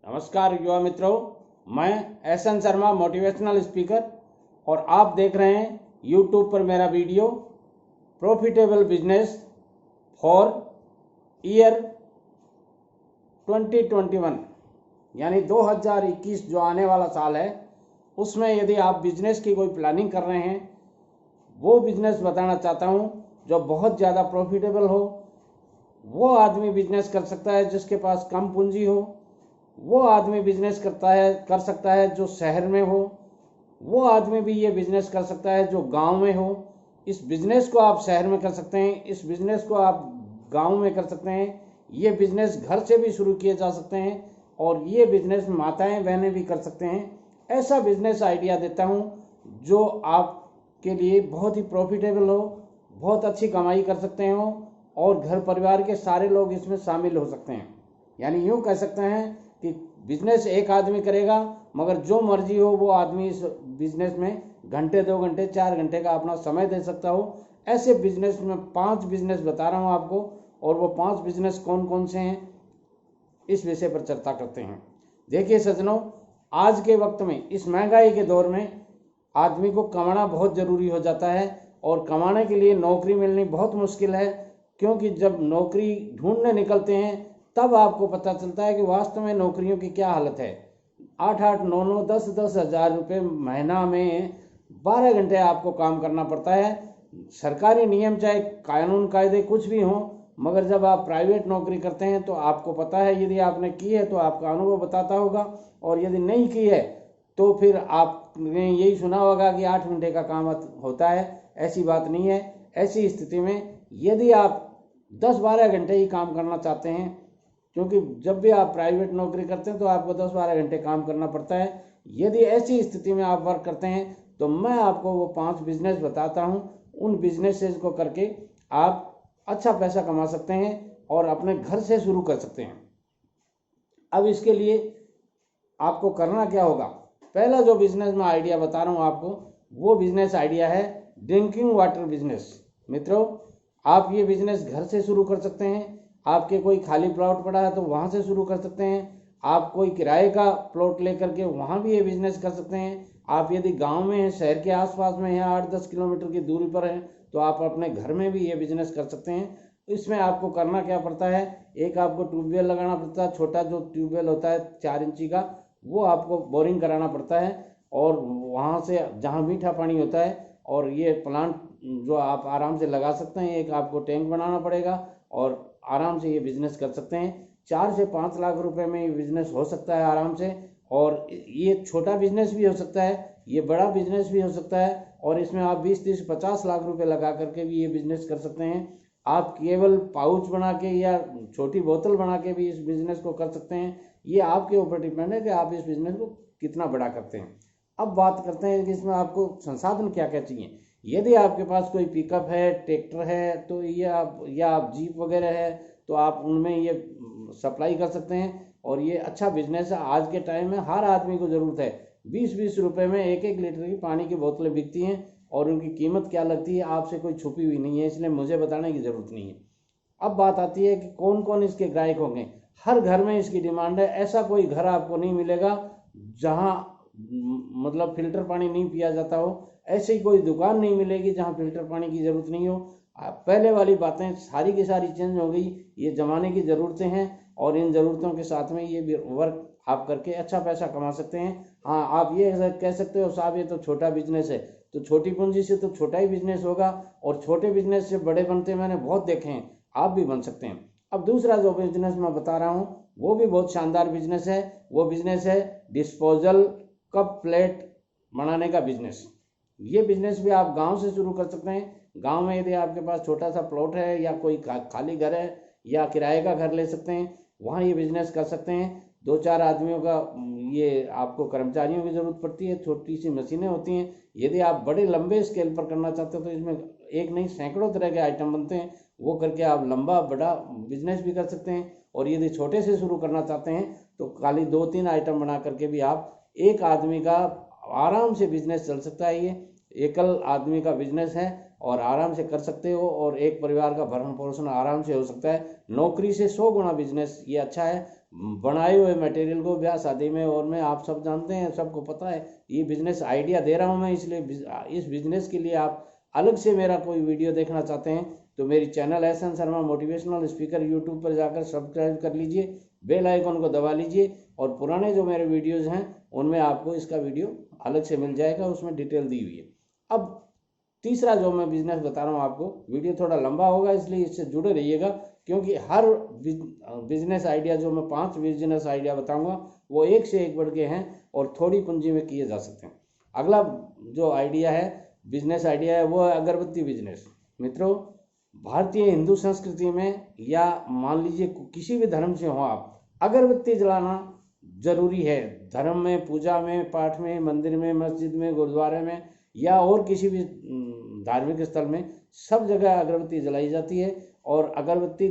नमस्कार युवा मित्रों, मैं एस.एन. शर्मा मोटिवेशनल स्पीकर और आप देख रहे हैं यूट्यूब पर मेरा video profitable business for year 2021 यानी 2021 जो आने वाला साल है उसमें यदि आप बिजनेस की कोई प्लानिंग कर रहे हैं, वो बिजनेस बताना चाहता हूं जो बहुत ज़्यादा प्रॉफिटेबल हो। वो आदमी बिजनेस कर सकता है जिसके पास कम पूंजी हो, वो आदमी बिजनेस कर सकता है जो शहर में हो, वो आदमी भी ये बिजनेस कर सकता है जो गांव में हो। इस बिजनेस को आप शहर में कर सकते हैं, इस बिजनेस को आप गांव में कर सकते हैं। ये बिजनेस घर से भी शुरू किए जा सकते हैं और ये बिजनेस माताएं बहनें भी कर सकते हैं। ऐसा बिजनेस आइडिया देता हूँ जो आपके लिए बहुत ही प्रॉफिटेबल हो, बहुत अच्छी कमाई कर सकते हो और घर परिवार के सारे लोग इसमें शामिल हो सकते हैं। यानी यूँ कह सकते हैं कि बिजनेस एक आदमी करेगा मगर जो मर्जी हो वो आदमी इस बिजनेस में घंटे 2 घंटे 4 घंटे का अपना समय दे सकता हो। ऐसे बिजनेस में 5 बिजनेस बता रहा हूँ आपको, और वो 5 बिजनेस कौन कौन से हैं इस विषय पर चर्चा करते हैं। देखिए सज्जनों, आज के वक्त में इस महंगाई के दौर में आदमी को कमाना बहुत ज़रूरी हो जाता है और कमाने के लिए नौकरी मिलनी बहुत मुश्किल है, क्योंकि जब नौकरी ढूंढने निकलते हैं तब आपको पता चलता है कि वास्तव में नौकरियों की क्या हालत है। 8-8, 9-9, 10-10 हज़ार रुपये महीना में 12 घंटे आपको काम करना पड़ता है। सरकारी नियम चाहे कानून कायदे कुछ भी हों, मगर जब आप प्राइवेट नौकरी करते हैं तो आपको पता है, यदि आपने की है तो आपका अनुभव बताता होगा, और यदि नहीं की है तो फिर आपने यही सुना होगा कि 8 घंटे का काम होता है। ऐसी बात नहीं है। ऐसी स्थिति में यदि आप 10-12 घंटे ही काम करना चाहते हैं, क्योंकि जब भी आप प्राइवेट नौकरी करते हैं तो आपको 10-12 घंटे काम करना पड़ता है, यदि ऐसी स्थिति में आप वर्क करते हैं तो मैं आपको वो 5 बिजनेस बताता हूँ। उन बिजनेसेस को करके आप अच्छा पैसा कमा सकते हैं और अपने घर से शुरू कर सकते हैं। अब इसके लिए आपको करना क्या होगा? पहला जो बिजनेस मैं आइडिया बता रहा हूँ आपको, वो बिजनेस आइडिया है ड्रिंकिंग वाटर बिजनेस। मित्रों, आप ये बिजनेस घर से शुरू कर सकते हैं। आपके कोई खाली प्लॉट पड़ा है तो वहाँ से शुरू कर सकते हैं। आप कोई किराए का प्लॉट लेकर के वहाँ भी ये बिजनेस कर सकते हैं। आप यदि गांव में हैं, शहर के आसपास में हैं, 8-10 किलोमीटर की दूरी पर हैं, तो आप अपने घर में भी ये बिजनेस कर सकते हैं। इसमें आपको करना क्या पड़ता है, एक आपको ट्यूबवेल लगाना पड़ता है। छोटा जो ट्यूबवेल होता है 4 इंची का, वो आपको बोरिंग कराना पड़ता है और वहाँ से जहाँ मीठा पानी होता है, और ये प्लांट जो आप आराम से लगा सकते हैं। एक आपको टैंक बनाना पड़ेगा और आराम से ये बिजनेस कर सकते हैं। 4 से 5 लाख रुपए में ये बिजनेस हो सकता है आराम से। और ये छोटा बिजनेस भी हो सकता है, ये बड़ा बिजनेस भी हो सकता है, और इसमें आप 20-30-50 लाख रुपए लगा करके भी ये बिजनेस कर सकते हैं। आप केवल पाउच बना के या छोटी बोतल बना के भी इस बिजनेस को कर सकते हैं। ये आपके ऊपर डिपेंड है कि आप इस बिजनेस को कितना बड़ा करते हैं। अब बात करते हैं कि इसमें आपको संसाधन क्या क्या चाहिए। यदि आपके पास कोई पिकअप है, ट्रैक्टर है, तो ये आप जीप वगैरह है तो आप उनमें ये सप्लाई कर सकते हैं। और ये अच्छा बिजनेस है। आज के टाइम में हर आदमी को ज़रूरत है। 20-20 रुपये में 1-1 लीटर की पानी की बोतलें बिकती हैं और उनकी कीमत क्या लगती है आपसे कोई छुपी हुई नहीं है, इसलिए मुझे बताने की ज़रूरत नहीं है। अब बात आती है कि कौन कौन इसके ग्राहक होंगे। हर घर में इसकी डिमांड है। ऐसा कोई घर आपको नहीं मिलेगा जहाँ मतलब फिल्टर पानी नहीं पिया जाता हो। ऐसी कोई दुकान नहीं मिलेगी जहाँ फिल्टर पानी की ज़रूरत नहीं हो। पहले वाली बातें सारी की सारी चेंज हो गई। ये ज़माने की ज़रूरतें हैं और इन ज़रूरतों के साथ में ये वर्क आप करके अच्छा पैसा कमा सकते हैं। हाँ, आप ये कह सकते हो साहब ये तो छोटा बिजनेस है, तो छोटी पूंजी से तो छोटा ही बिजनेस होगा, और छोटे बिजनेस से बड़े बनते मैंने बहुत देखे हैं, आप भी बन सकते हैं। अब दूसरा जो बिजनेस मैं बता रहा हूँ वो भी बहुत शानदार बिजनेस है। वो बिजनेस है डिस्पोजल कप प्लेट बनाने का बिजनेस। ये बिजनेस भी आप गांव से शुरू कर सकते हैं। गांव में यदि आपके पास छोटा सा प्लॉट है या कोई खाली घर है या किराए का घर ले सकते हैं, वहाँ ये बिजनेस कर सकते हैं। 2-4 आदमियों का ये आपको कर्मचारियों की ज़रूरत पड़ती है, छोटी सी मशीनें होती हैं। यदि आप बड़े लंबे स्केल पर करना चाहते हो तो इसमें एक नहीं सैकड़ों तरह के आइटम बनते हैं, वो करके आप लंबा बड़ा बिजनेस भी कर सकते हैं। और यदि छोटे से शुरू करना चाहते हैं तो खाली 2-3 आइटम बना करके भी आप एक आदमी का आराम से बिजनेस चल सकता है। ये एकल आदमी का बिजनेस है और आराम से कर सकते हो, और एक परिवार का भरण पोषण आराम से हो सकता है। नौकरी से 100 गुना बिजनेस ये अच्छा है। बनाए हुए मटेरियल को ब्याह शादी में और में आप सब जानते हैं, सबको पता है। ये बिजनेस आइडिया दे रहा हूँ मैं, इसलिए इस बिजनेस के लिए आप अलग से मेरा कोई वीडियो देखना चाहते हैं तो मेरी channel SN. Sharma motivational speaker YouTube पर जाकर सब्सक्राइब कर लीजिए, बेल आइकन को दबा लीजिए और पुराने जो मेरे वीडियोज़ हैं उनमें आपको इसका वीडियो अलग से मिल जाएगा, उसमें डिटेल दी हुई है। अब तीसरा जो मैं बिजनेस बता रहा हूँ आपको, वीडियो थोड़ा लंबा होगा इसलिए इससे जुड़े रहिएगा, क्योंकि हर बिजनेस आइडिया जो मैं 5 बिजनेस आइडिया बताऊंगा वो एक से एक बढ़ के हैं और थोड़ी पूंजी में किए जा सकते हैं। अगला जो आइडिया है, बिजनेस आइडिया है, वो है अगरबत्ती बिजनेस। मित्रों, भारतीय हिंदू संस्कृति में या मान लीजिए किसी भी धर्म से हो आप, अगरबत्ती जलाना जरूरी है। धर्म में, पूजा में, पाठ में, मंदिर में, मस्जिद में, गुरुद्वारे में या और किसी भी धार्मिक स्थल में सब जगह अगरबत्ती जलाई जाती है। और अगरबत्ती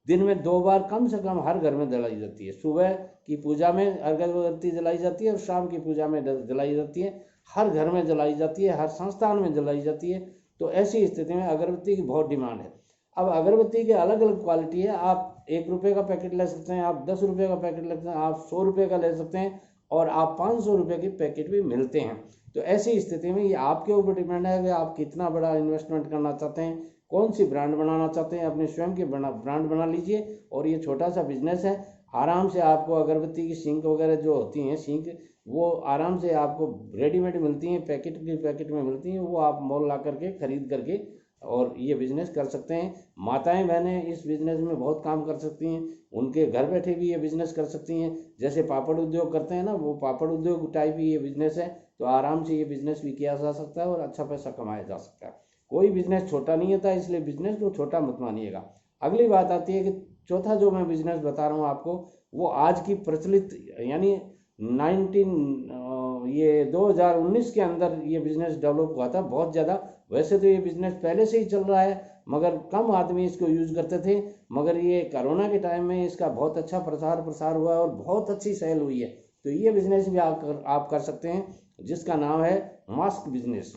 दिन में 2 बार कम से कम हर घर में जलाई जाती है। सुबह की पूजा में अगरबत्ती जलाई जाती है और शाम की पूजा में जलाई जाती है। हर घर में जलाई जाती है, हर संस्थान में जलाई जाती है। तो ऐसी स्थिति में अगरबत्ती की बहुत डिमांड है। अब अगरबत्ती के अलग अलग क्वालिटी है। आप 1 रुपये का पैकेट ले सकते हैं, आप 10 रुपये का पैकेट ले सकते हैं, आप 100 रुपये का ले सकते हैं और आप 500 रुपये के पैकेट भी मिलते हैं। तो ऐसी स्थिति में ये आपके ऊपर डिपेंड है कि आप कितना बड़ा इन्वेस्टमेंट करना चाहते हैं, कौन सी ब्रांड बनाना चाहते हैं। अपने स्वयं की ब्रांड बना लीजिए और ये छोटा सा बिजनेस है। आराम से आपको अगरबत्ती की सिंक वगैरह जो होती हैं, सिंक वो आराम से आपको रेडीमेड मिलती हैं, पैकेट में मिलती हैं, वो आप मोल ला करके खरीद करके और ये बिजनेस कर सकते हैं। माताएं बहनें इस बिजनेस में बहुत काम कर सकती हैं, उनके घर बैठे भी ये बिजनेस कर सकती हैं। जैसे पापड़ उद्योग करते हैं ना, वो पापड़ उद्योग टाइप ही ये बिजनेस है। तो आराम से ये बिजनेस भी किया जा सकता है और अच्छा पैसा कमाया जा सकता है। कोई बिजनेस छोटा नहीं होता, इसलिए बिजनेस को छोटा मत मानिएगा। अगली बात आती है कि चौथा जो मैं बिजनेस बता रहा हूँ आपको, वो आज की प्रचलित यानी 2019 के अंदर ये बिजनेस डेवलप हुआ था बहुत ज़्यादा। वैसे तो ये बिजनेस पहले से ही चल रहा है, मगर कम आदमी इसको यूज़ करते थे। मगर ये कोरोना के टाइम में इसका बहुत अच्छा प्रसार हुआ और बहुत अच्छी सेल हुई है। तो ये बिजनेस भी आप कर सकते हैं, जिसका नाम है मास्क बिजनेस।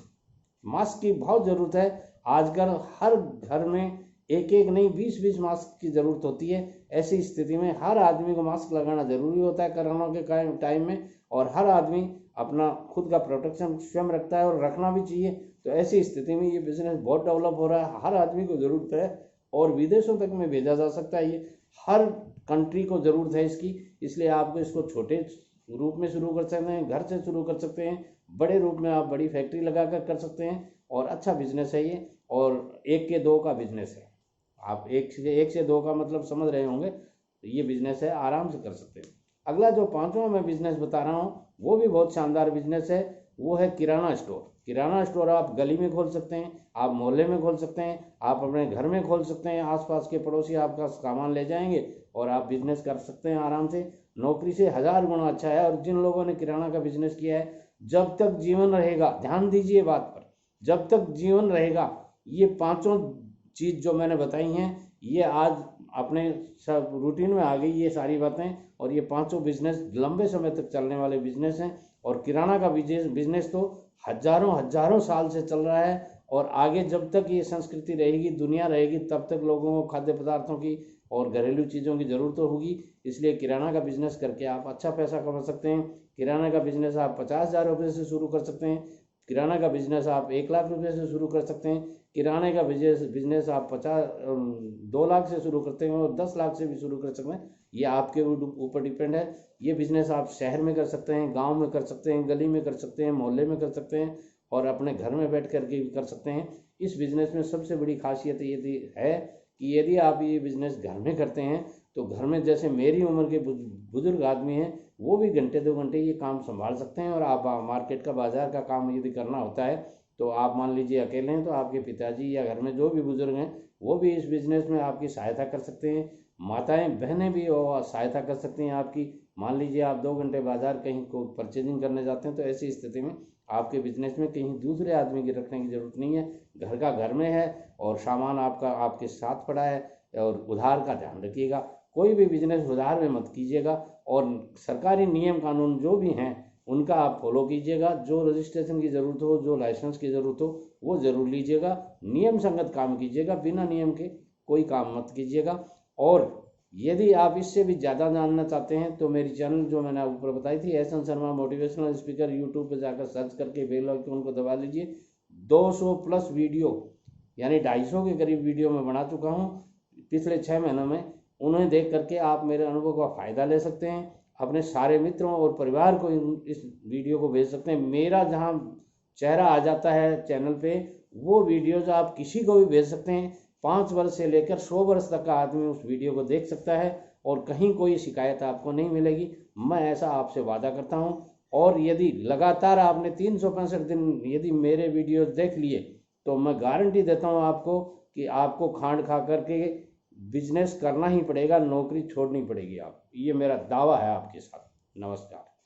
मास्क की बहुत ज़रूरत है आजकल। हर घर में एक नहीं 20 मास्क की ज़रूरत होती है। ऐसी स्थिति में हर आदमी को मास्क लगाना ज़रूरी होता है कोरोना के टाइम में, और हर आदमी अपना खुद का प्रोटेक्शन स्वयं रखता है और रखना भी चाहिए। तो ऐसी स्थिति में ये बिजनेस बहुत डेवलप हो रहा है, हर आदमी को ज़रूरत है और विदेशों तक में भेजा जा सकता है। ये हर कंट्री को ज़रूरत है इसकी, इसलिए आपको इसको छोटे रूप में शुरू कर सकते हैं, घर से शुरू कर सकते हैं, बड़े रूप में आप बड़ी फैक्ट्री लगा कर सकते हैं और अच्छा बिजनेस है ये। और 1 के 2 का बिजनेस है। आप 1 से 2 का मतलब समझ रहे होंगे। तो ये बिजनेस है, आराम से कर सकते हैं। अगला जो 5वां मैं बिजनेस बता रहा हूँ वो भी बहुत शानदार बिजनेस है, वो है किराना स्टोर। किराना स्टोर आप गली में खोल सकते हैं, आप मोहल्ले में खोल सकते हैं, आप अपने घर में खोल सकते हैं। आसपास के पड़ोसी आपका सामान ले जाएंगे और आप बिजनेस कर सकते हैं आराम से। नौकरी से 1000 गुना अच्छा है। और जिन लोगों ने किराना का बिजनेस किया है, जब तक जीवन रहेगा, ध्यान दीजिए बात पर, जब तक जीवन रहेगा ये 5 चीज़ जो मैंने बताई हैं ये आज अपने सब रूटीन में आ गई ये सारी बातें। और ये 5 बिजनेस लंबे समय तक चलने वाले बिजनेस हैं। और किराना का बिजनेस तो हजारों साल से चल रहा है और आगे जब तक ये संस्कृति रहेगी, दुनिया रहेगी, तब तक लोगों को खाद्य पदार्थों की और घरेलू चीज़ों की ज़रूरत होगी। इसलिए किराना का बिजनेस करके आप अच्छा पैसा कमा सकते हैं। किराना का बिजनेस आप 50,000 रुपये से शुरू कर सकते हैं। किराना का बिजनेस आप 1 लाख रुपये से शुरू कर सकते हैं। किराने का बिजनेस आप 2 लाख से शुरू करते हैं और 10 लाख से भी शुरू कर सकते हैं। ये आपके ऊपर डिपेंड है। ये बिजनेस आप शहर में कर सकते हैं, गांव में कर सकते हैं, गली में कर सकते हैं, मोहल्ले में कर सकते हैं और अपने घर में बैठ करके भी कर सकते हैं। इस बिज़नेस में सबसे बड़ी खासियत ये है कि यदि आप ये बिज़नेस घर में करते हैं तो घर में जैसे मेरी उम्र के बुजुर्ग आदमी हैं, वो भी घंटे 2 घंटे ये काम संभाल सकते हैं। और आप मार्केट का, बाजार का काम यदि करना होता है तो आप मान लीजिए अकेले हैं तो आपके पिताजी या घर में जो भी बुजुर्ग हैं वो भी इस बिज़नेस में आपकी सहायता कर सकते हैं। माताएं बहनें भी सहायता कर सकती हैं आपकी। मान लीजिए आप 2 घंटे बाजार कहीं को परचेजिंग करने जाते हैं तो ऐसी स्थिति में आपके बिजनेस में कहीं दूसरे आदमी की रखने की ज़रूरत नहीं है। घर का घर में है और सामान आपका आपके साथ पड़ा है। और उधार का ध्यान रखिएगा, कोई भी बिजनेस उधार में मत कीजिएगा। और सरकारी नियम कानून जो भी हैं उनका आप फॉलो कीजिएगा। जो रजिस्ट्रेशन की ज़रूरत हो, जो लाइसेंस की ज़रूरत हो, वो ज़रूर लीजिएगा। नियम संगत काम कीजिएगा, बिना नियम के कोई काम मत कीजिएगा। और यदि आप इससे भी ज़्यादा जानना चाहते हैं तो मेरी चैनल जो मैंने ऊपर बताई थी S N Sharma motivational speaker, YouTube पे जाकर सर्च करके बेल आइकन को दबा लीजिए। 200 प्लस वीडियो यानी 250 के करीब वीडियो मैं बना चुका हूँ पिछले 6 महीनों में। उन्हें देख करके आप मेरे अनुभव का फ़ायदा ले सकते हैं, अपने सारे मित्रों और परिवार को इस वीडियो को भेज सकते हैं। मेरा जहाँ चेहरा आ जाता है चैनल पे वो वीडियोज़ आप किसी को भी भेज सकते हैं। 5 वर्ष से लेकर 100 वर्ष तक का आदमी उस वीडियो को देख सकता है और कहीं कोई शिकायत आपको नहीं मिलेगी। मैं ऐसा आपसे वादा करता हूं। और यदि लगातार आपने 365 दिन यदि मेरे वीडियो देख लिए तो मैं गारंटी देता हूं आपको कि आपको खांड खा करके बिजनेस करना ही पड़ेगा, नौकरी छोड़नी पड़ेगी। आप ये मेरा दावा है आपके साथ। नमस्कार।